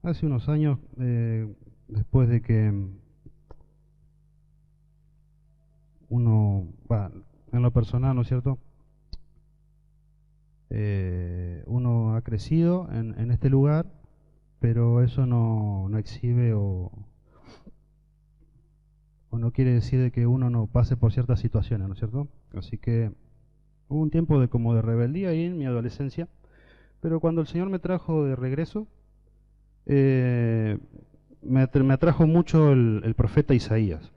Hace unos años, después de que uno, en lo personal, ¿no es cierto? Uno ha crecido en este lugar, pero eso no exhibe o no quiere decir de que uno no pase por ciertas situaciones, ¿no es cierto? Así que hubo un tiempo de como de rebeldía ahí en mi adolescencia, pero cuando el Señor me trajo de regreso, me atrajo mucho el profeta Isaías.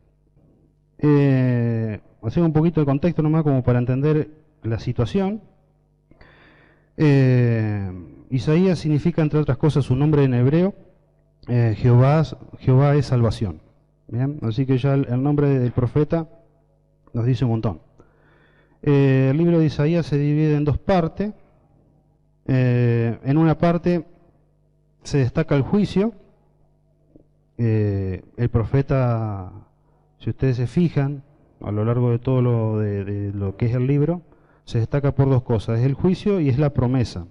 Hacer un poquito de contexto nomás como para entender la situación. Isaías significa, entre otras cosas, su nombre en hebreo, Jehová es salvación. ¿Bien? Así que ya el nombre del profeta nos dice un montón. El libro de Isaías se divide en dos partes. En una parte se destaca el juicio. El profeta, si ustedes se fijan, a lo largo de todo de lo que es el libro, se destaca por dos cosas, es el juicio y es la promesa.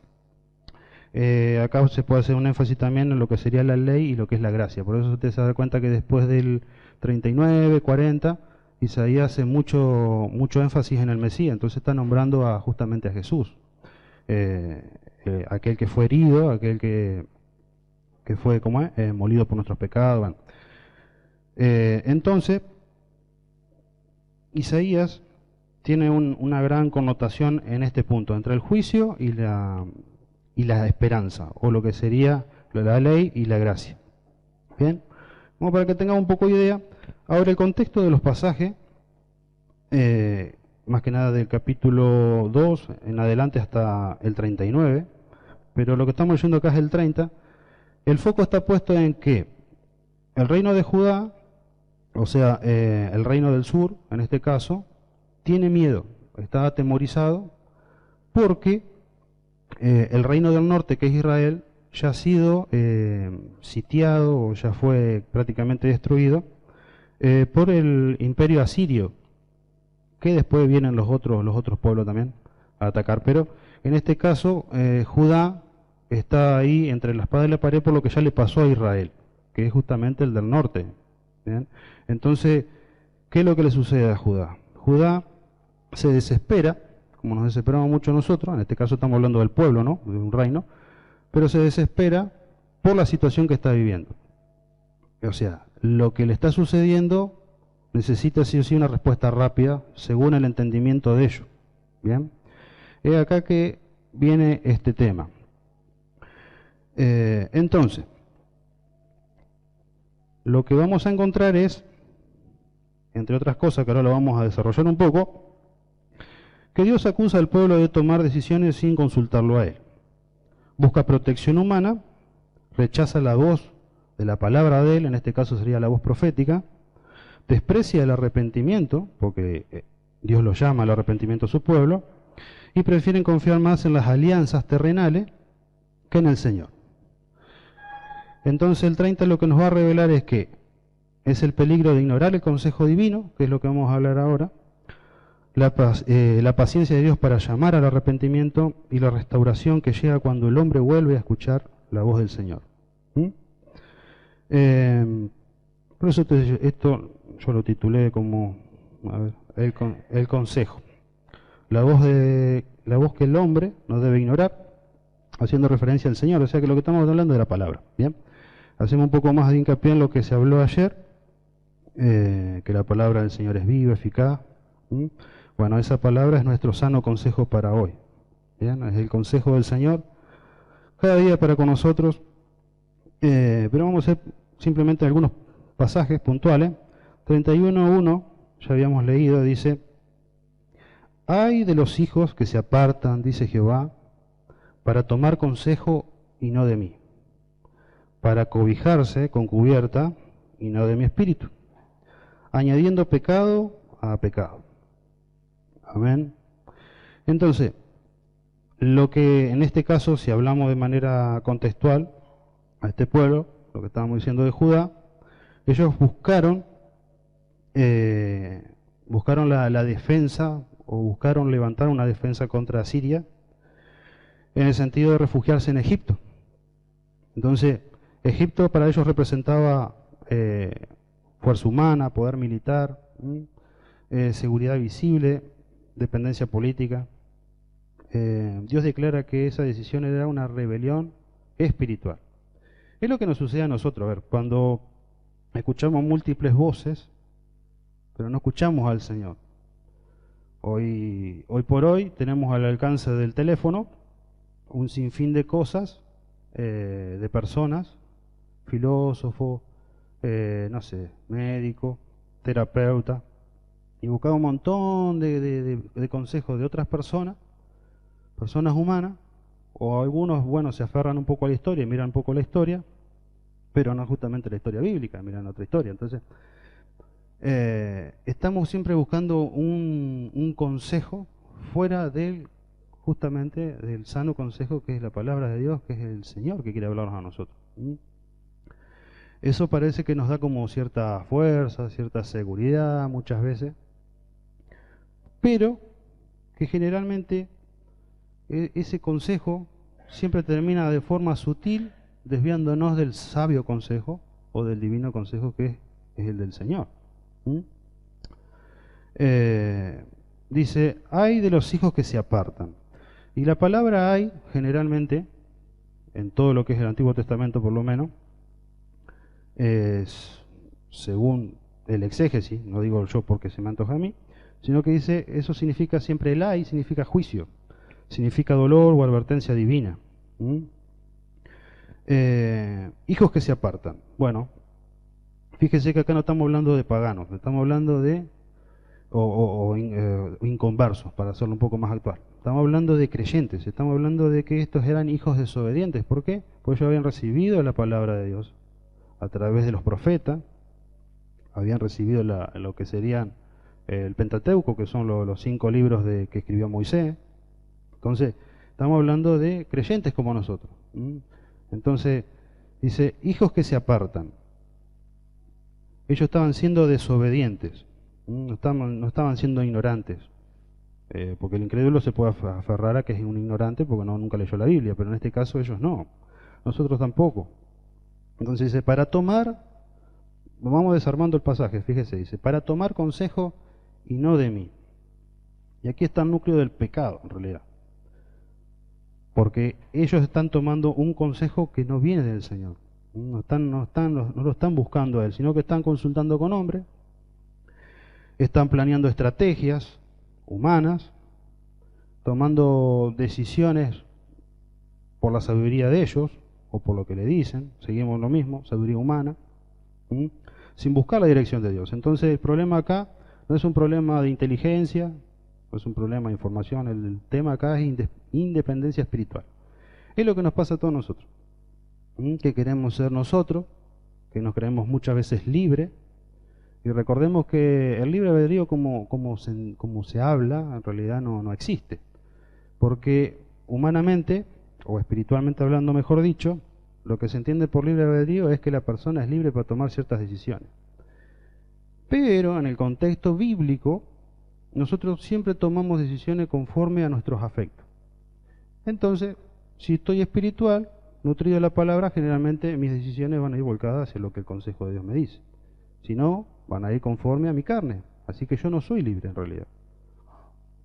Acá se puede hacer un énfasis también en lo que sería la ley y lo que es la gracia. Por eso ustedes se dan cuenta que después del 39, 40, Isaías hace mucho énfasis en el Mesías, entonces está nombrando justamente a Jesús. Aquel que fue herido, aquel que fue, ¿cómo es? Molido por nuestros pecados. Bueno. Entonces, Isaías tiene una gran connotación en este punto, entre el juicio y la esperanza, o lo que sería la ley y la gracia. Bien, como para que tengamos un poco de idea. Ahora el contexto de los pasajes, más que nada del capítulo 2 en adelante hasta el 39, pero lo que estamos leyendo acá es el 30, el foco está puesto en que el reino de Judá, o sea, el reino del sur, en este caso, tiene miedo, está atemorizado, porque el reino del norte, que es Israel, ya ha sido sitiado o ya fue prácticamente destruido por el imperio asirio, que después vienen los otros pueblos también a atacar. Pero en este caso, Judá está ahí entre la espada y la pared por lo que ya le pasó a Israel, que es justamente el del norte. ¿Bien? Entonces, ¿qué es lo que le sucede a Judá? Judá se desespera, como nos desesperamos mucho nosotros, en este caso estamos hablando del pueblo, ¿no? De un reino, pero se desespera por la situación que está viviendo. O sea, lo que le está sucediendo necesita sí o sí una respuesta rápida según el entendimiento de ellos. Bien, es acá que viene este tema. Entonces, lo que vamos a encontrar es, entre otras cosas que ahora lo vamos a desarrollar un poco, que Dios acusa al pueblo de tomar decisiones sin consultarlo a él. Busca protección humana, rechaza la voz de la palabra de él, en este caso sería la voz profética, desprecia el arrepentimiento, porque Dios lo llama al arrepentimiento a su pueblo, y prefieren confiar más en las alianzas terrenales que en el Señor. Entonces el 30 lo que nos va a revelar es que es el peligro de ignorar el consejo divino, que es lo que vamos a hablar ahora, la paciencia de Dios para llamar al arrepentimiento y la restauración que llega cuando el hombre vuelve a escuchar la voz del Señor. Por eso esto yo lo titulé como el consejo. La voz que el hombre no debe ignorar, haciendo referencia al Señor, o sea que lo que estamos hablando es de la palabra. Bien, hacemos un poco más de hincapié en lo que se habló ayer, que la palabra del Señor es viva, eficaz. Bueno, esa palabra es nuestro sano consejo para hoy. Bien, es el consejo del Señor cada día para con nosotros, pero vamos a hacer simplemente algunos pasajes puntuales. 31:1, ya habíamos leído, dice: ay de los hijos que se apartan, dice Jehová, para tomar consejo y no de mí, para cobijarse con cubierta y no de mi espíritu, añadiendo pecado a pecado. Amén. Entonces, lo que en este caso, si hablamos de manera contextual a este pueblo, lo que estábamos diciendo de Judá, ellos buscaron la defensa, o buscaron levantar una defensa contra Siria, en el sentido de refugiarse en Egipto. Entonces, Egipto para ellos representaba fuerza humana, poder militar, seguridad visible, dependencia política. Dios declara que esa decisión era una rebelión espiritual. Es lo que nos sucede a nosotros. A ver, cuando escuchamos múltiples voces, pero no escuchamos al Señor. Hoy por hoy tenemos al alcance del teléfono un sinfín de cosas, de personas, filósofo, no sé, médico, terapeuta, y buscamos un montón de consejos de otras personas humanas, o algunos, bueno, se aferran un poco a la historia y miran un poco la historia, pero no justamente la historia bíblica, miran otra historia. Entonces, estamos siempre buscando un consejo fuera justamente del sano consejo que es la palabra de Dios, que es el Señor que quiere hablarnos a nosotros. Eso parece que nos da como cierta fuerza, cierta seguridad muchas veces, pero que generalmente ese consejo siempre termina de forma sutil desviándonos del sabio consejo o del divino consejo que es el del Señor. Dice, hay de los hijos que se apartan. Y la palabra hay, generalmente, en todo lo que es el Antiguo Testamento por lo menos, según el exégesis, no digo yo porque se me antoja a mí, sino que dice, eso significa siempre el hay, significa juicio, significa dolor o advertencia divina. Hijos que se apartan. Bueno, fíjese que acá no estamos hablando de paganos, estamos hablando de inconversos, para hacerlo un poco más actual. Estamos hablando de creyentes, estamos hablando de que estos eran hijos desobedientes. ¿Por qué? Porque ellos habían recibido la palabra de Dios a través de los profetas, habían recibido lo que serían el Pentateuco, que son los 5 libros que escribió Moisés. Entonces, estamos hablando de creyentes como nosotros. Entonces, dice, hijos que se apartan. Ellos estaban siendo desobedientes, no estaban siendo ignorantes. Porque el incrédulo se puede aferrar a que es un ignorante porque nunca leyó la Biblia, pero en este caso ellos no, nosotros tampoco. Entonces dice, vamos desarmando el pasaje, fíjese, dice, para tomar consejo y no de mí. Y aquí está el núcleo del pecado, en realidad. Porque ellos están tomando un consejo que no viene del Señor. No lo están buscando a Él, sino que están consultando con hombres, están planeando estrategias humanas, tomando decisiones por la sabiduría de ellos, o por lo que le dicen, seguimos lo mismo, sabiduría humana, sin buscar la dirección de Dios. Entonces el problema acá no es un problema de inteligencia, no es un problema de información, el tema acá es independencia espiritual. Es lo que nos pasa a todos nosotros, que queremos ser nosotros, que nos creemos muchas veces libres, y recordemos que el libre albedrío como se habla, en realidad no existe, porque humanamente, o espiritualmente hablando mejor dicho, lo que se entiende por libre albedrío es que la persona es libre para tomar ciertas decisiones. Pero en el contexto bíblico, nosotros siempre tomamos decisiones conforme a nuestros afectos. Entonces, si estoy espiritual, nutrido de la palabra, generalmente mis decisiones van a ir volcadas hacia lo que el consejo de Dios me dice. Si no, van a ir conforme a mi carne. Así que yo no soy libre en realidad.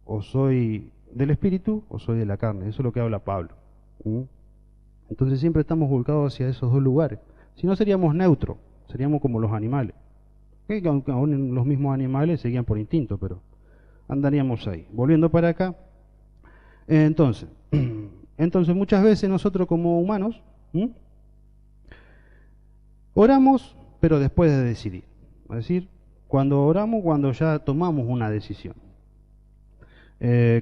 O soy del espíritu o soy de la carne. Eso es lo que habla Pablo. Entonces siempre estamos volcados hacia esos dos lugares. Si no, seríamos neutros, seríamos como los animales. Aunque aún los mismos animales seguían por instinto, pero andaríamos ahí. Volviendo para acá. Entonces muchas veces nosotros como humanos oramos, pero después de decidir. Es decir, cuando oramos, cuando ya tomamos una decisión.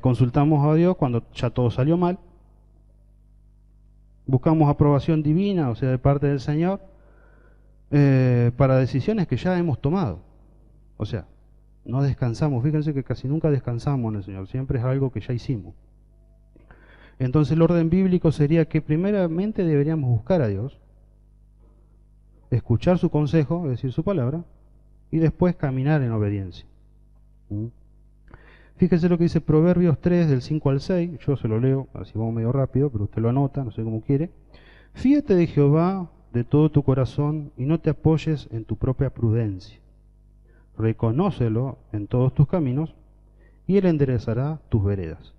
Consultamos a Dios cuando ya todo salió mal. Buscamos aprobación divina, o sea, de parte del Señor, para decisiones que ya hemos tomado. O sea, no descansamos. Fíjense que casi nunca descansamos en el Señor, siempre es algo que ya hicimos. Entonces el orden bíblico sería que primeramente deberíamos buscar a Dios, escuchar su consejo, es decir, su palabra, y después caminar en obediencia. Fíjese lo que dice Proverbios 3, del 5 al 6, yo se lo leo, así vamos medio rápido, pero usted lo anota, no sé cómo quiere. Fíate de Jehová de todo tu corazón y no te apoyes en tu propia prudencia. Reconócelo en todos tus caminos y Él enderezará tus veredas.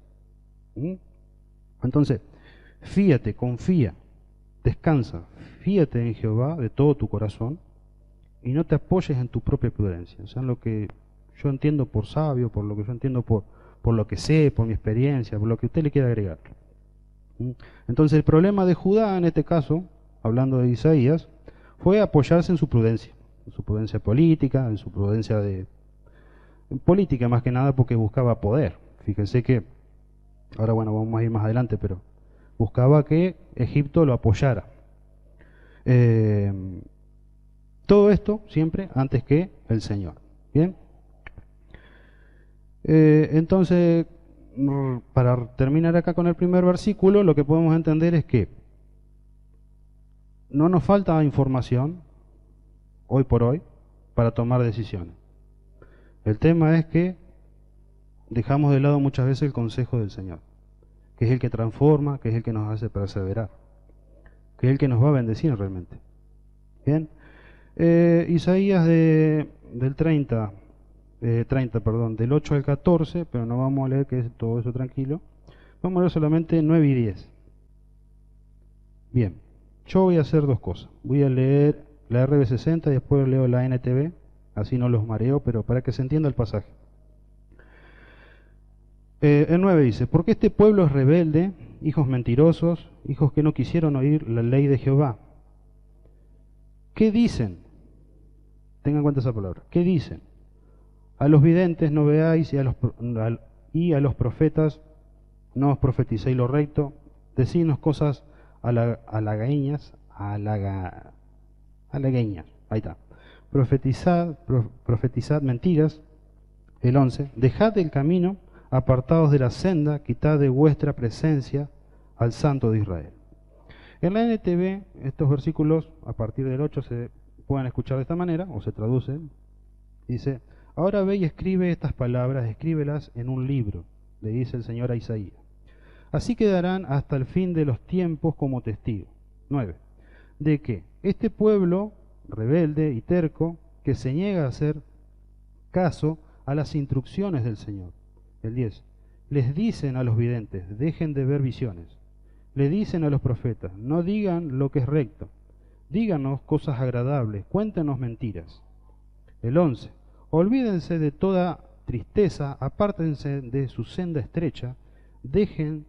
¿Mm? Entonces, fíate, confía, descansa, fíate en Jehová de todo tu corazón y no te apoyes en tu propia prudencia. O sea, en lo que yo entiendo por sabio, por lo que yo entiendo por lo que sé, por mi experiencia, por lo que usted le quiera agregar. ¿Mm? Entonces, el problema de Judá, en este caso, hablando de Isaías, fue apoyarse en su prudencia política, en su prudencia en política más que nada porque buscaba poder. Fíjense que, ahora bueno, vamos a ir más adelante, pero buscaba que Egipto lo apoyara. Todo esto siempre antes que el Señor. Bien. Entonces, para terminar acá con el primer versículo, lo que podemos entender es que no nos falta información hoy por hoy para tomar decisiones. El tema es que dejamos de lado muchas veces el consejo del Señor, que es el que transforma, que es el que nos hace perseverar, que es el que nos va a bendecir realmente. Bien. Isaías del 30, del 8 al 14, pero no vamos a leer que es todo eso tranquilo. Vamos a leer solamente 9 y 10. Bien, yo voy a hacer dos cosas. Voy a leer la RB60 y después leo la NTV, así no los mareo, pero para que se entienda el pasaje. El 9 dice, porque este pueblo es rebelde, hijos mentirosos, hijos que no quisieron oír la ley de Jehová. ¿Qué dicen? Tengan en cuenta esa palabra. ¿Qué dicen? A los videntes no veáis y a los profetas no os profeticéis lo recto. Decidnos cosas halagüeñas, ahí está. Profetizad mentiras. El 11. Dejad el camino, apartados de la senda, quitad de vuestra presencia al Santo de Israel. En la NTV, estos versículos, a partir del 8, se pueden escuchar de esta manera, o se traducen. Dice, ahora ve y escribe estas palabras, escríbelas en un libro, le dice el Señor a Isaías. Así quedarán hasta el fin de los tiempos como testigo. 9. De que este pueblo rebelde y terco, que se niega a hacer caso a las instrucciones del Señor. El 10. Les dicen a los videntes, dejen de ver visiones. Le dicen a los profetas, no digan lo que es recto. Díganos cosas agradables, cuéntenos mentiras. El 11. Olvídense de toda tristeza, apártense de su senda estrecha, dejen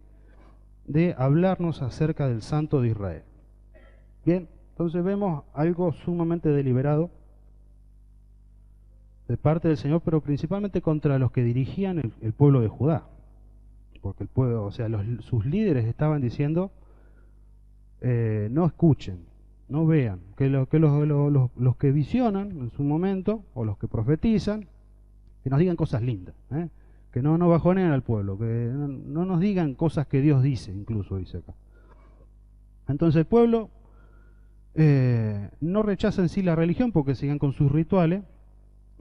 de hablarnos acerca del Santo de Israel. Bien, entonces vemos algo sumamente deliberado de parte del Señor, pero principalmente contra los que dirigían el pueblo de Judá. Porque el pueblo, o sea, sus líderes estaban diciendo, no escuchen, no vean, que los que visionan en su momento, o los que profetizan, que nos digan cosas lindas, que no bajoneen al pueblo, que no nos digan cosas que Dios dice, incluso dice acá. Entonces el pueblo no rechaza en sí la religión porque sigan con sus rituales,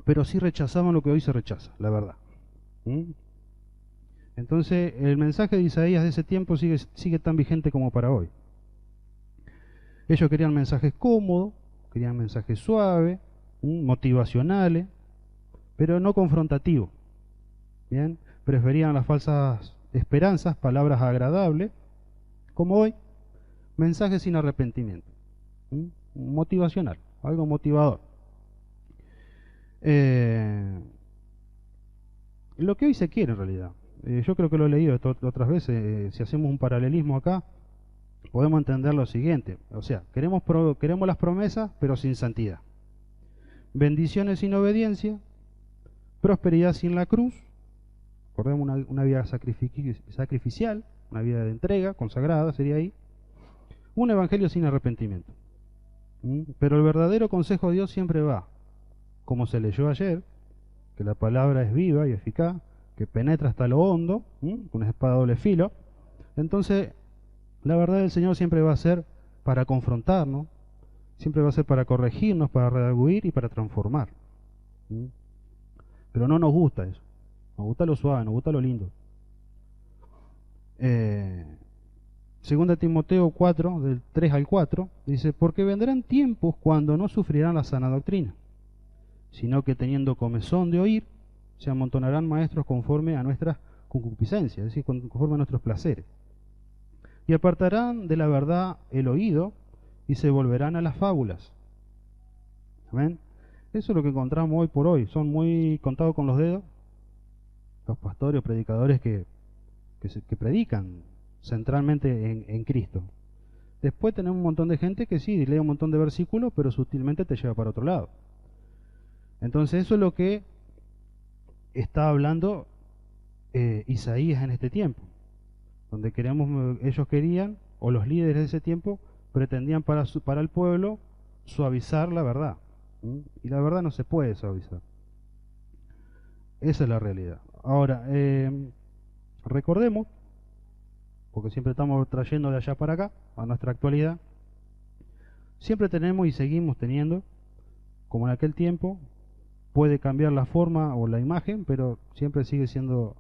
pero sí rechazaban lo que hoy se rechaza, la verdad. Entonces el mensaje de Isaías de ese tiempo sigue tan vigente como para hoy. Ellos querían mensajes cómodos, querían mensajes suaves, motivacionales, pero no confrontativos. Bien, preferían las falsas esperanzas, palabras agradables, como hoy, mensajes sin arrepentimiento, motivacional, algo motivador. Lo que hoy se quiere en realidad, yo creo que lo he leído otras veces, si hacemos un paralelismo acá, podemos entender lo siguiente, o sea, queremos las promesas, pero sin santidad. Bendiciones sin obediencia, prosperidad sin la cruz, recordemos una vida sacrificial, una vida de entrega, consagrada sería ahí, un evangelio sin arrepentimiento. Pero el verdadero consejo de Dios siempre va, como se leyó ayer, que la palabra es viva y eficaz, que penetra hasta lo hondo, con una espada de doble filo. Entonces, la verdad del Señor siempre va a ser para confrontarnos, siempre va a ser para corregirnos, para redarguir y para transformar. Pero no nos gusta eso. Nos gusta lo suave, nos gusta lo lindo. Segunda Timoteo 4, del 3 al 4, dice, porque vendrán tiempos cuando no sufrirán la sana doctrina, sino que teniendo comezón de oír, se amontonarán maestros conforme a nuestras concupiscencias, es decir, conforme a nuestros placeres. Y apartarán de la verdad el oído y se volverán a las fábulas. Amén. Eso es lo que encontramos hoy por hoy. Son muy contados con los dedos los pastores o predicadores que predican centralmente en Cristo. Después tenemos un montón de gente que sí, lee un montón de versículos, pero sutilmente te lleva para otro lado. Entonces eso es lo que está hablando Isaías en este tiempo, donde ellos querían, o los líderes de ese tiempo, pretendían para el pueblo suavizar la verdad. Y la verdad no se puede suavizar. Esa es la realidad. Ahora, recordemos, porque siempre estamos trayendo de allá para acá, a nuestra actualidad, siempre tenemos y seguimos teniendo, como en aquel tiempo, puede cambiar la forma o la imagen, pero siempre sigue siendo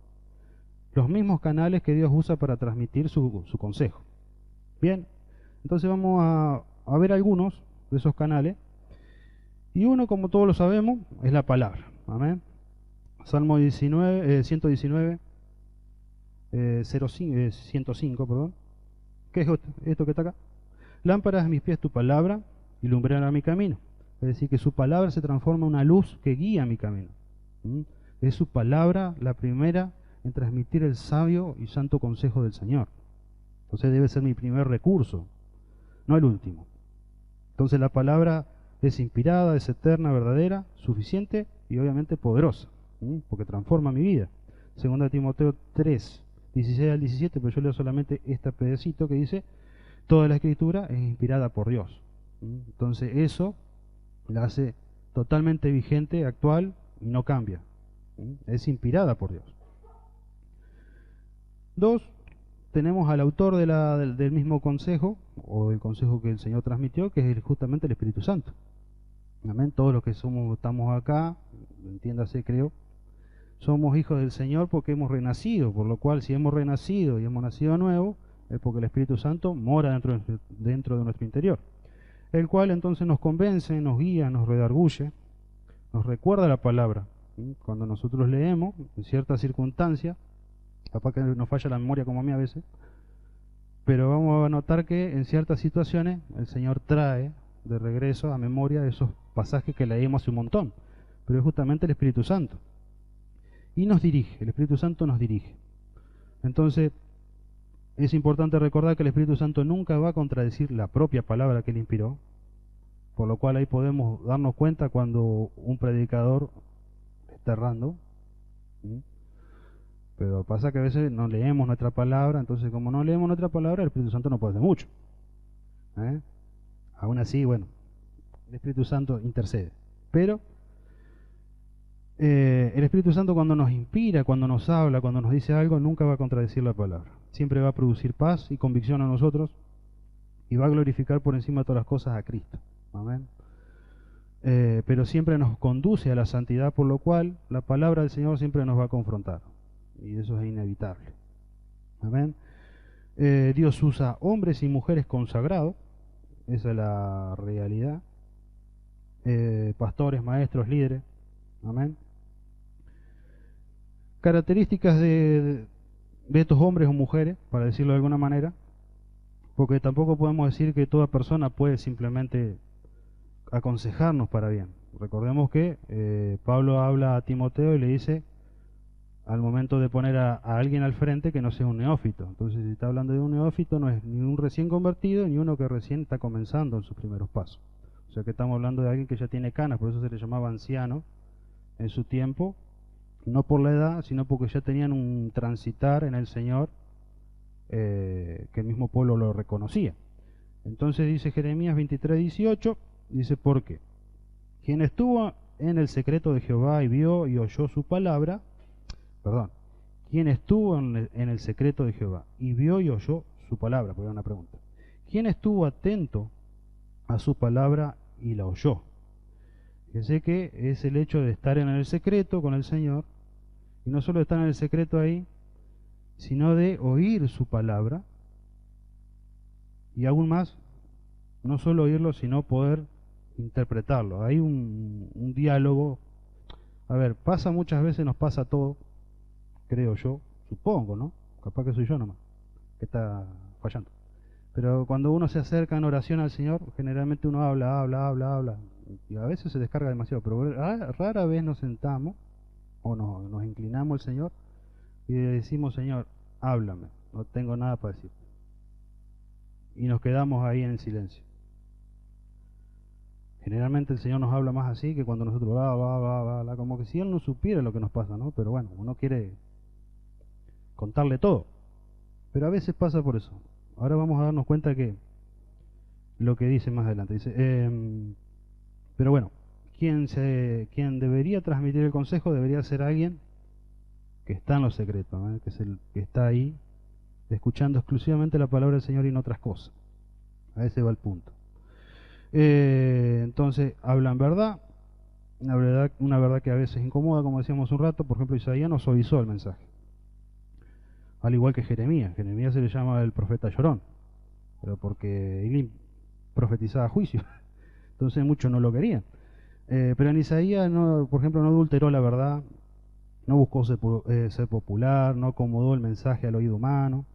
los mismos canales que Dios usa para transmitir su consejo. Bien, entonces vamos a ver algunos de esos canales, y uno, como todos lo sabemos, es la palabra. Amén. Salmo 119, 105, perdón. ¿Qué es esto que está acá? Lámparas a mis pies tu palabra y lumbrera mi camino. Es decir, que su palabra se transforma en una luz que guía mi camino. Es su palabra la primera en transmitir el sabio y santo consejo del Señor. Entonces debe ser mi primer recurso, no el último. Entonces la palabra es inspirada, es eterna, verdadera, suficiente y obviamente poderosa, porque transforma mi vida. Segunda Timoteo 3, 16 al 17, pero yo leo solamente este pedacito que dice, toda la escritura es inspirada por Dios. Entonces eso la hace totalmente vigente, actual y no cambia. Es inspirada por Dios. 2. Tenemos al autor del mismo consejo, o del consejo que el Señor transmitió, que es justamente el Espíritu Santo. Amén. Todos los que estamos acá, entiéndase, creo, somos hijos del Señor porque hemos renacido, por lo cual si hemos renacido y hemos nacido nuevo, es porque el Espíritu Santo mora dentro de nuestro interior, el cual entonces nos convence, nos guía, nos redarguye, nos recuerda la palabra. Cuando nosotros leemos, en ciertas circunstancias, capaz que nos falla la memoria como a mí a veces, pero vamos a notar que en ciertas situaciones el Señor trae de regreso a memoria esos pasajes que leímos hace un montón, pero es justamente el Espíritu Santo. Y nos dirige, el Espíritu Santo nos dirige. Entonces, es importante recordar que el Espíritu Santo nunca va a contradecir la propia palabra que Él inspiró, por lo cual ahí podemos darnos cuenta cuando un predicador está errando. Pero pasa que a veces no leemos nuestra palabra, entonces como no leemos nuestra palabra, el Espíritu Santo no puede hacer mucho. Aún así, bueno, el Espíritu Santo intercede. Pero el Espíritu Santo cuando nos inspira, cuando nos habla, cuando nos dice algo, nunca va a contradecir la palabra. Siempre va a producir paz y convicción a nosotros y va a glorificar por encima de todas las cosas a Cristo. Amén. Pero siempre nos conduce a la santidad, por lo cual la palabra del Señor siempre nos va a confrontar. Y eso es inevitable. Amén. Dios usa hombres y mujeres consagrados, esa es la realidad. Pastores, maestros, líderes. Amén. Características de estos hombres o mujeres, para decirlo de alguna manera, porque tampoco podemos decir que toda persona puede simplemente aconsejarnos para bien. Recordemos que Pablo habla a Timoteo y le dice al momento de poner a alguien al frente que no sea un neófito. Entonces, si está hablando de un neófito, no es ni un recién convertido ni uno que recién está comenzando en sus primeros pasos. O sea que estamos hablando de alguien que ya tiene canas, por eso se le llamaba anciano en su tiempo, no por la edad, sino porque ya tenían un transitar en el Señor que el mismo pueblo lo reconocía. Entonces dice Jeremías 23:18, dice, ¿por qué? Quien estuvo en el secreto de Jehová y vio y oyó su palabra, quien estuvo en el secreto de Jehová y vio y oyó su palabra, porque era una pregunta. ¿Quién estuvo atento a su palabra y la oyó? Fíjense que es el hecho de estar en el secreto con el Señor, y no solo estar en el secreto ahí, sino de oír su palabra y aún más, no solo oírlo, sino poder interpretarlo. Hay un diálogo. A ver, pasa muchas veces, nos pasa todo, creo yo, supongo, ¿no? Capaz que soy yo nomás, que está fallando. Pero cuando uno se acerca en oración al Señor, generalmente uno habla, y a veces se descarga demasiado, pero rara vez nos sentamos o nos inclinamos al Señor y le decimos, Señor, háblame, no tengo nada para decir. Y nos quedamos ahí en silencio. Generalmente el Señor nos habla más así que cuando nosotros como que si Él no supiera lo que nos pasa, ¿no? Pero bueno, uno quiere contarle todo. Pero a veces pasa por eso. Ahora vamos a darnos cuenta que lo que dice más adelante. Dice, pero bueno, quien debería transmitir el consejo debería ser alguien que está en lo secreto, ¿no? Que es el que está ahí escuchando exclusivamente la palabra del Señor y no otras cosas. A ese va el punto. Entonces, hablan verdad, una verdad que a veces incomoda, como decíamos un rato. Por ejemplo, Isaías no suavizó el mensaje, al igual que Jeremías. Jeremías se le llama el profeta llorón, pero porque él profetizaba juicio, entonces muchos no lo querían. Pero en Isaías, no, por ejemplo, no adulteró la verdad, no buscó ser popular, no acomodó el mensaje al oído humano.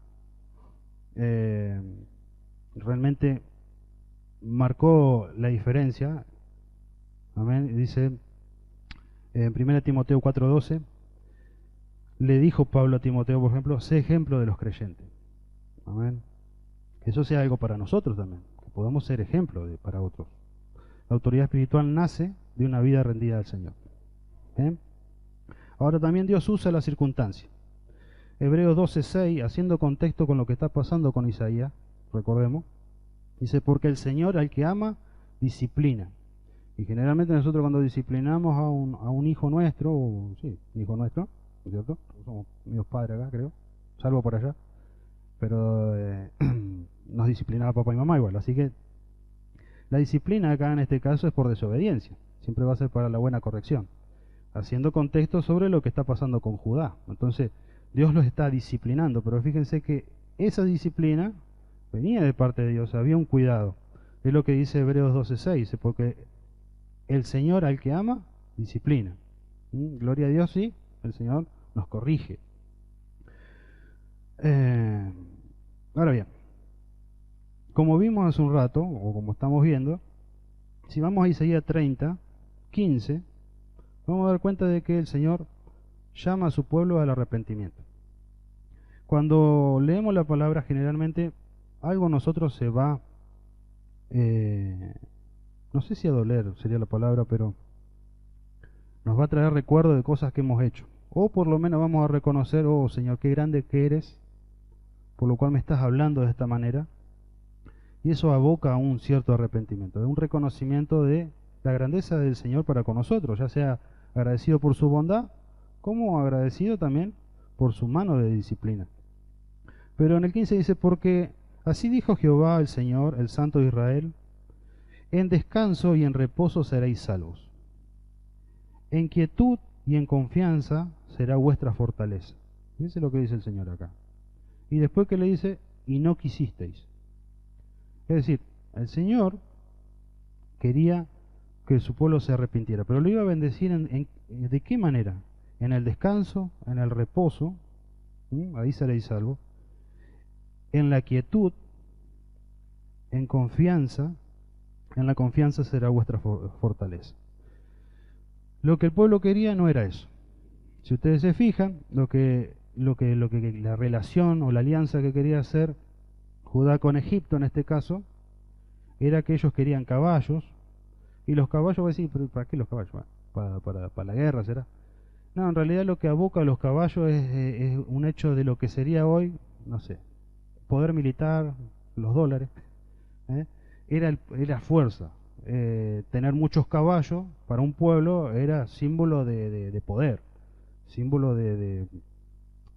Realmente marcó la diferencia. Amén. Dice en 1 Timoteo 4:12, le dijo Pablo a Timoteo, por ejemplo, sé ejemplo de los creyentes. Amén. Que eso sea algo para nosotros también, que podamos ser ejemplo para otros. La autoridad espiritual nace de una vida rendida al Señor. Ahora también Dios usa la circunstancia. Hebreos 12:6, haciendo contexto con lo que está pasando con Isaías, recordemos, dice, porque el Señor al que ama, disciplina. Y generalmente nosotros cuando disciplinamos a un hijo nuestro, un hijo nuestro, ¿no es cierto? Somos medios padres acá, creo, salvo por allá, pero nos disciplinaba papá y mamá igual. Así que la disciplina acá en este caso es por desobediencia, siempre va a ser para la buena corrección, haciendo contexto sobre lo que está pasando con Judá. Entonces, Dios los está disciplinando, pero fíjense que esa disciplina venía de parte de Dios, había un cuidado. Es lo que dice Hebreos 12:6, porque el Señor al que ama, disciplina. Gloria a Dios, sí, el Señor nos corrige. Ahora bien, como vimos hace un rato, o como estamos viendo, si vamos a Isaías 30:15, vamos a dar cuenta de que el Señor llama a su pueblo al arrepentimiento. Cuando leemos la palabra, generalmente algo en nosotros se va, no sé si a doler sería la palabra, pero nos va a traer recuerdo de cosas que hemos hecho. O por lo menos vamos a reconocer, oh Señor, qué grande que eres, por lo cual me estás hablando de esta manera. Y eso aboca a un cierto arrepentimiento, de un reconocimiento de la grandeza del Señor para con nosotros, ya sea agradecido por su bondad, como agradecido también por su mano de disciplina. Pero en el 15 dice, porque así dijo Jehová el Señor, el Santo de Israel, en descanso y en reposo seréis salvos. En quietud y en confianza será vuestra fortaleza. Fíjense lo que dice el Señor acá. Y después que le dice, y no quisisteis. Es decir, el Señor quería que su pueblo se arrepintiera, pero lo iba a bendecir ¿de qué manera? En el descanso, en el reposo, ahí seréis salvos, en la quietud, en confianza, en la confianza será vuestra fortaleza. Lo que el pueblo quería no era eso. Si ustedes se fijan, la relación o la alianza que quería hacer Judá con Egipto en este caso, era que ellos querían caballos, y los caballos, va a decir, ¿pero para qué los caballos? Para la guerra, ¿será? No, en realidad lo que aboca a los caballos es un hecho de lo que sería hoy, no sé, poder militar, los dólares, ¿eh? Era fuerza. Tener muchos caballos para un pueblo era símbolo de poder, símbolo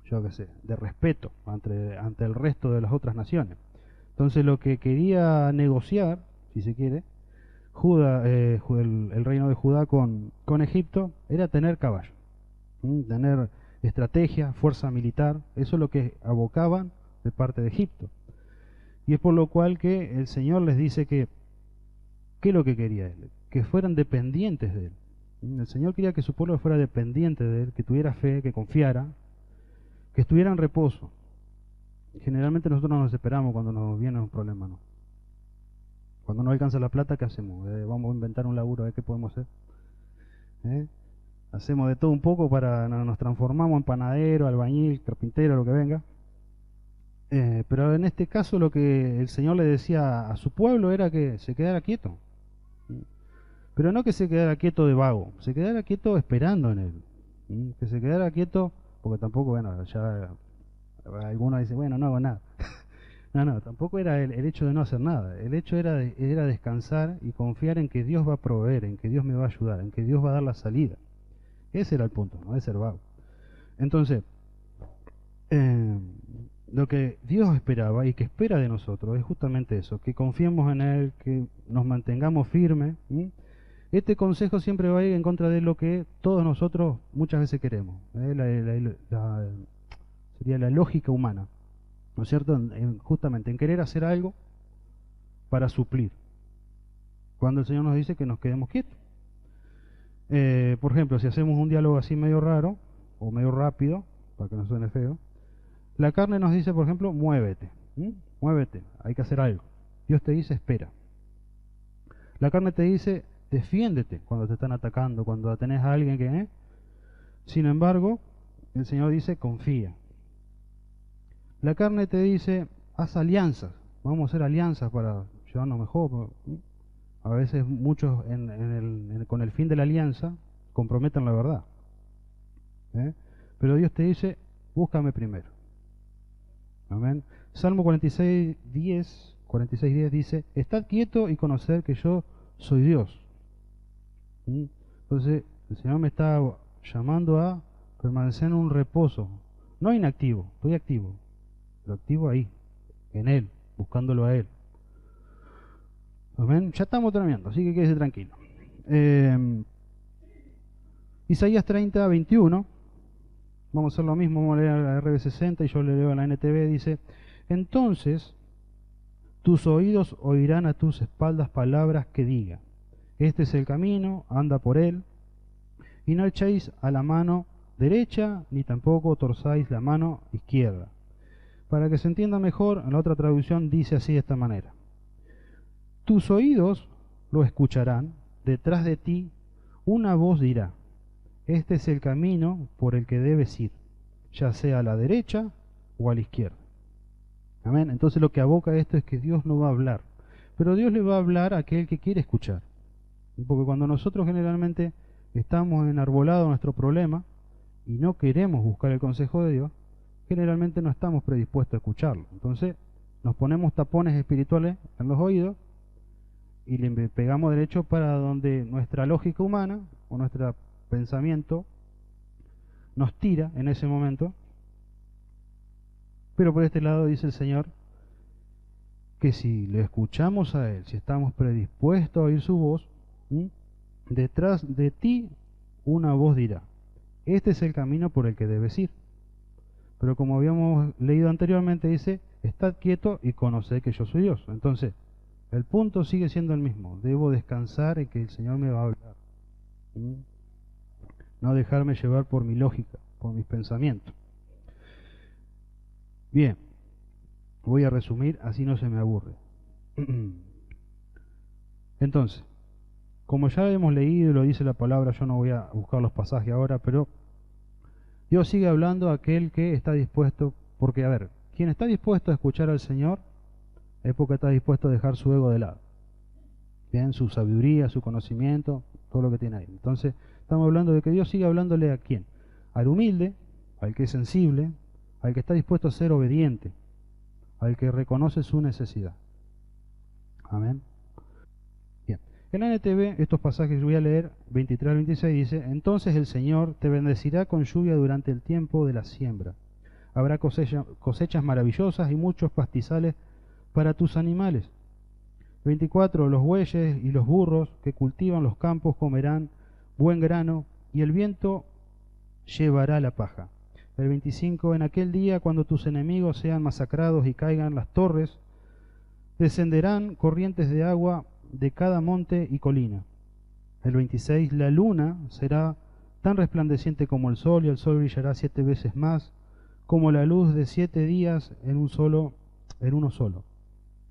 yo qué sé, de respeto ante el resto de las otras naciones. Entonces lo que quería negociar, si se quiere, el reino de Judá con Egipto, era tener caballos, tener estrategia, fuerza militar. Eso es lo que abocaban de parte de Egipto. Y es por lo cual que el Señor les dice que, ¿qué es lo que quería Él? Que fueran dependientes de Él. El Señor quería que su pueblo fuera dependiente de Él, que tuviera fe, que confiara, que estuviera en reposo. Generalmente nosotros nos desesperamos cuando nos viene un problema, ¿no? Cuando no alcanza la plata, ¿qué hacemos? Vamos a inventar un laburo, a ver qué podemos hacer. Hacemos de todo un poco para nos transformamos en panadero, albañil, carpintero, lo que venga. Pero en este caso lo que el Señor le decía a su pueblo era que se quedara quieto. Pero no que se quedara quieto de vago, se quedara quieto esperando en Él. Que se quedara quieto, porque tampoco, bueno, ya algunos dicen, bueno, no hago nada. No, tampoco era el hecho de no hacer nada. El hecho era descansar y confiar en que Dios va a proveer, en que Dios me va a ayudar, en que Dios va a dar la salida. Ese era el punto, no de ser vago. Entonces, lo que Dios esperaba y que espera de nosotros es justamente eso, que confiemos en Él, que nos mantengamos firmes. Este consejo siempre va a ir en contra de lo que todos nosotros muchas veces queremos. Sería la lógica humana, ¿no es cierto? Justamente en querer hacer algo para suplir, cuando el Señor nos dice que nos quedemos quietos. Por ejemplo, si hacemos un diálogo así medio raro o medio rápido, para que no suene feo, la carne nos dice, por ejemplo, muévete, muévete, hay que hacer algo. Dios te dice, espera. La carne te dice, defiéndete cuando te están atacando, cuando tenés a alguien que... Sin embargo, el Señor dice, confía. La carne te dice, haz alianzas, vamos a hacer alianzas para llevarnos mejor. A veces muchos con el fin de la alianza comprometen la verdad. Pero Dios te dice, búscame primero. Amén. Salmo 46:10 dice, estad quieto y conocer que yo soy Dios. Entonces el Señor me está llamando a permanecer en un reposo, no inactivo, estoy activo, pero activo ahí, en Él, buscándolo a Él. Amén. Ya estamos terminando, así que quédese tranquilo. Isaías 30:21, vamos a hacer lo mismo, vamos a leer la RB60 y yo le leo a la NTV, dice, entonces tus oídos oirán a tus espaldas palabras que diga, este es el camino, anda por él, y no echéis a la mano derecha, ni tampoco torzáis la mano izquierda. Para que se entienda mejor, en la otra traducción dice así de esta manera, tus oídos lo escucharán, detrás de ti una voz dirá, este es el camino por el que debes ir, ya sea a la derecha o a la izquierda. Amén. Entonces lo que aboca esto es que Dios no va a hablar, pero Dios le va a hablar a aquel que quiere escuchar. Porque cuando nosotros generalmente estamos enarbolados en nuestro problema y no queremos buscar el consejo de Dios, generalmente no estamos predispuestos a escucharlo. Entonces nos ponemos tapones espirituales en los oídos y le pegamos derecho para donde nuestra lógica humana o nuestro pensamiento nos tira en ese momento. Pero por este lado dice el Señor que si le escuchamos a Él, si estamos predispuestos a oír su voz, detrás de ti una voz dirá, este es el camino por el que debes ir. Pero como habíamos leído anteriormente, dice, estad quieto y conoced que yo soy Dios. Entonces, el punto sigue siendo el mismo, debo descansar en que el Señor me va a hablar. No dejarme llevar por mi lógica, por mis pensamientos. Bien, voy a resumir, así no se me aburre. Entonces, como ya hemos leído y lo dice la palabra, yo no voy a buscar los pasajes ahora, pero Dios sigue hablando a aquel que está dispuesto, porque a ver, quien está dispuesto a escuchar al Señor es porque está dispuesto a dejar su ego de lado. Bien, su sabiduría, su conocimiento, todo lo que tiene ahí. Entonces, estamos hablando de que Dios sigue hablándole a quién, al humilde, al que es sensible, al que está dispuesto a ser obediente, al que reconoce su necesidad. Amén. Bien. En la NTV, estos pasajes que voy a leer, 23 al 26, dice, entonces el Señor te bendecirá con lluvia durante el tiempo de la siembra. Habrá cosechas maravillosas y muchos pastizales para tus animales. 24. Los bueyes y los burros que cultivan los campos comerán buen grano y el viento llevará la paja. El 25. En aquel día, cuando tus enemigos sean masacrados y caigan las torres descenderán corrientes de agua de cada monte y colina. El 26, la luna será tan resplandeciente como el sol, y el sol brillará 7 veces más, como la luz de 7 días en uno solo.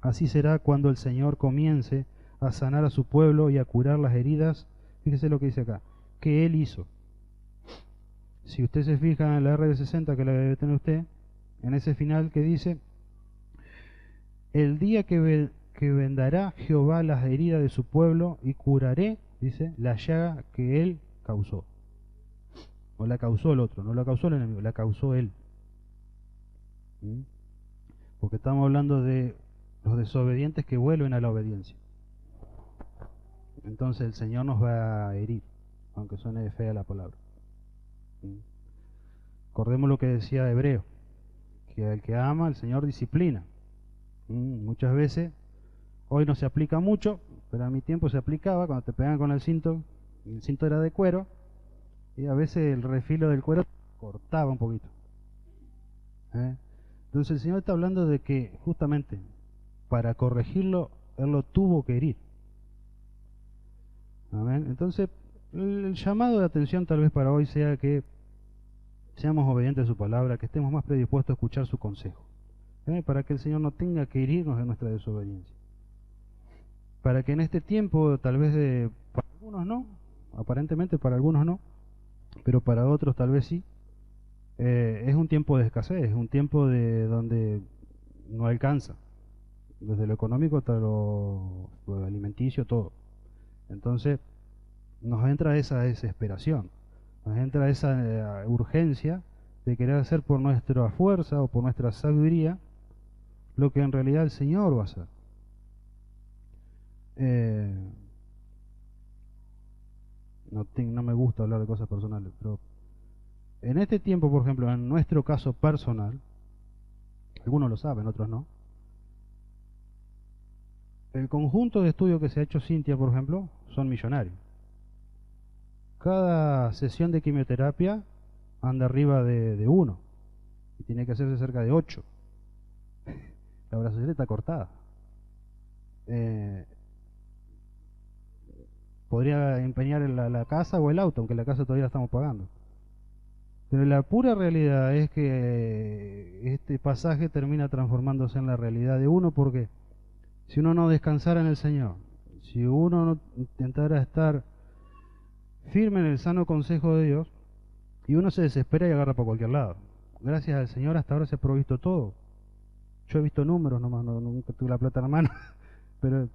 Así será cuando el Señor comience a sanar a su pueblo y a curar las heridas. Fíjese lo que dice acá, que Él hizo. Si usted se fija en la RB60, que la debe tener usted, en ese final que dice, el día que vendará Jehová las heridas de su pueblo y curaré, dice, la llaga que Él causó. O la causó el otro, no la causó el enemigo, la causó Él. ¿Mm? Porque estamos hablando de los desobedientes que vuelven a la obediencia. Entonces el Señor nos va a herir, aunque suene fea la palabra. Recordemos lo que decía Hebreo, que el que ama, el Señor disciplina. Muchas veces, hoy no se aplica mucho, pero a mi tiempo se aplicaba cuando te pegaban con el cinto era de cuero, y a veces el refilo del cuero cortaba un poquito. Entonces el Señor está hablando de que justamente para corregirlo, Él lo tuvo que herir. Amén. Entonces, el llamado de atención tal vez para hoy sea que seamos obedientes a su palabra, que estemos más predispuestos a escuchar su consejo, para que el Señor no tenga que herirnos en nuestra desobediencia. Para que en este tiempo, tal vez para algunos no, aparentemente para algunos no, pero para otros tal vez sí, es un tiempo de escasez, es un tiempo de donde no alcanza, desde lo económico hasta lo alimenticio, todo. Entonces nos entra esa desesperación, nos entra esa urgencia de querer hacer por nuestra fuerza o por nuestra sabiduría lo que en realidad el Señor va a hacer. No me gusta hablar de cosas personales, pero en este tiempo, por ejemplo, en nuestro caso personal, algunos lo saben, otros no, el conjunto de estudios que se ha hecho Cintia, por ejemplo, son millonarios. Cada sesión de quimioterapia anda arriba de 1 y tiene que hacerse cerca de 8. La obra social está cortada. Podría empeñar la casa o el auto, aunque la casa todavía la estamos pagando. Pero la pura realidad es que este pasaje termina transformándose en la realidad de uno, porque si uno no descansara en el Señor, si uno no intentara estar firme en el sano consejo de Dios, y uno se desespera y agarra por cualquier lado. Gracias al Señor hasta ahora se ha provisto todo. Yo he visto números nomás, nunca tuve la plata en la mano, pero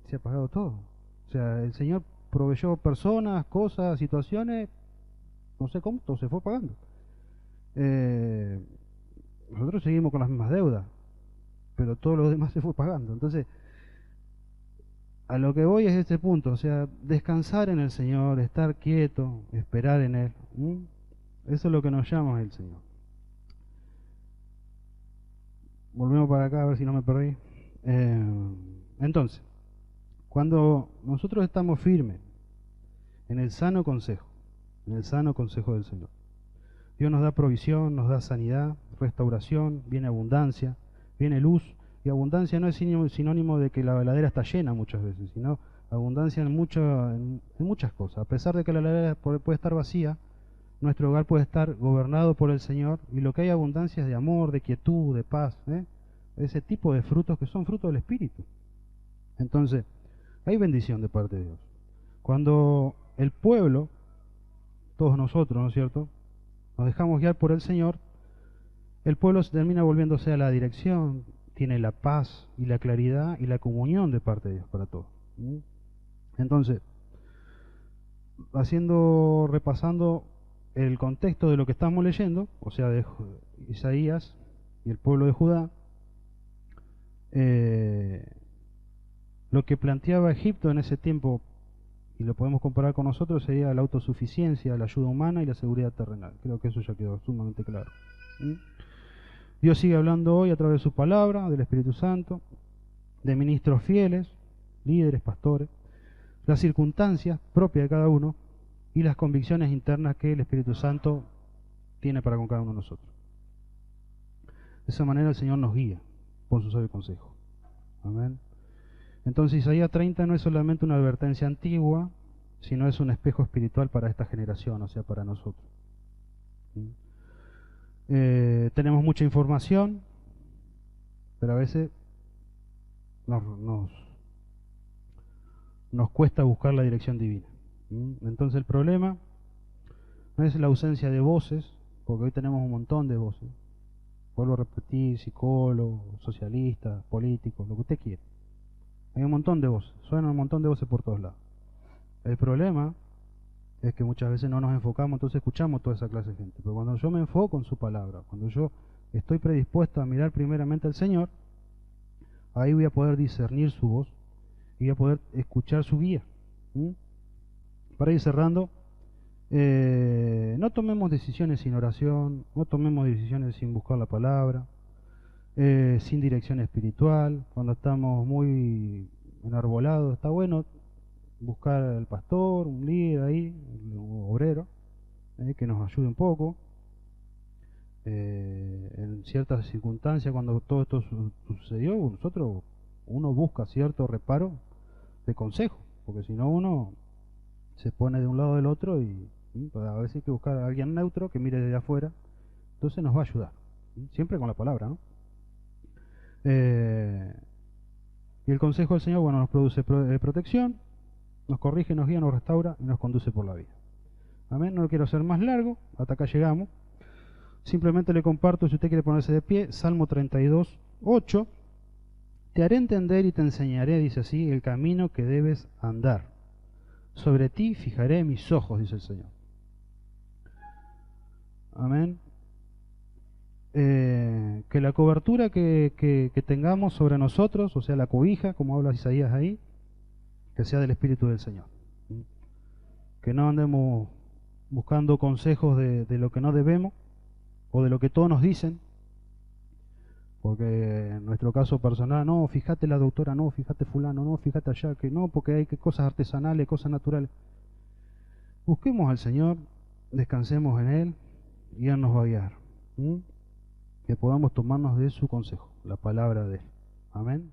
se ha pagado todo. O sea, el Señor proveyó personas, cosas, situaciones, no sé cómo, todo se fue pagando. Nosotros seguimos con las mismas deudas, pero todo lo demás se fue pagando. Entonces, a lo que voy es este punto, o sea, descansar en el Señor, estar quieto, esperar en Él. Eso es lo que nos llama el Señor. Volvemos para acá a ver si no me perdí. Entonces, cuando nosotros estamos firmes en el sano consejo del Señor, Dios nos da provisión, nos da sanidad, restauración, viene abundancia, viene luz. Y abundancia no es sinónimo de que la heladera está llena muchas veces, sino abundancia en muchas cosas. A pesar de que la heladera puede estar vacía, nuestro hogar puede estar gobernado por el Señor, y lo que hay abundancia es de amor, de quietud, de paz, ese tipo de frutos que son frutos del Espíritu. Entonces, hay bendición de parte de Dios. Cuando el pueblo, todos nosotros, ¿no es cierto?, nos dejamos guiar por el Señor, el pueblo se termina volviéndose a la dirección, tiene la paz y la claridad y la comunión de parte de Dios para todos. Entonces, repasando el contexto de lo que estamos leyendo, o sea, de Isaías y el pueblo de Judá, lo que planteaba Egipto en ese tiempo, y lo podemos comparar con nosotros, sería la autosuficiencia, la ayuda humana y la seguridad terrenal. Creo que eso ya quedó sumamente claro. Dios sigue hablando hoy a través de su palabra, del Espíritu Santo, de ministros fieles, líderes, pastores, las circunstancias propias de cada uno y las convicciones internas que el Espíritu Santo tiene para con cada uno de nosotros. De esa manera el Señor nos guía por su sabio consejo. Amén. Entonces Isaías 30 no es solamente una advertencia antigua, sino es un espejo espiritual para esta generación, o sea, para nosotros. Tenemos mucha información, pero a veces nos cuesta buscar la dirección divina. Entonces el problema no es la ausencia de voces, porque hoy tenemos un montón de voces. Vuelvo a repetir, psicólogos, socialistas, políticos, lo que usted quiera. Hay un montón de voces, suenan un montón de voces por todos lados. El problema es que muchas veces no nos enfocamos, entonces escuchamos toda esa clase de gente. Pero cuando yo me enfoco en su palabra, cuando yo estoy predispuesto a mirar primeramente al Señor, ahí voy a poder discernir su voz y voy a poder escuchar su guía. Para ir cerrando, no tomemos decisiones sin oración, no tomemos decisiones sin buscar la palabra, sin dirección espiritual. Cuando estamos muy enarbolados, está bueno buscar al pastor, un líder ahí, un obrero, que nos ayude un poco. En ciertas circunstancias, cuando todo esto sucedió, uno busca cierto reparo de consejo, porque si no uno se pone de un lado del otro y a veces hay que buscar a alguien neutro que mire desde afuera, entonces nos va a ayudar, siempre con la palabra, ¿no? Y el consejo del Señor, bueno, nos produce protección, nos corrige, nos guía, nos restaura y nos conduce por la vida. Amén. No lo quiero hacer más largo, hasta acá llegamos. Simplemente le comparto, si usted quiere ponerse de pie, Salmo 32, 8. Te haré entender y te enseñaré, dice así, el camino que debes andar. Sobre ti fijaré mis ojos, dice el Señor. Amén. Que la cobertura que tengamos sobre nosotros, o sea, la cobija, como habla Isaías ahí, que sea del Espíritu del Señor. Que no andemos buscando consejos de lo que no debemos, o de lo que todos nos dicen, porque en nuestro caso personal, no, fíjate la doctora, no, fíjate fulano, no, fíjate allá, que no, porque hay que cosas artesanales, cosas naturales. Busquemos al Señor, descansemos en Él, y Él nos va a guiar. Que podamos tomarnos de su consejo, la palabra de Él. Amén.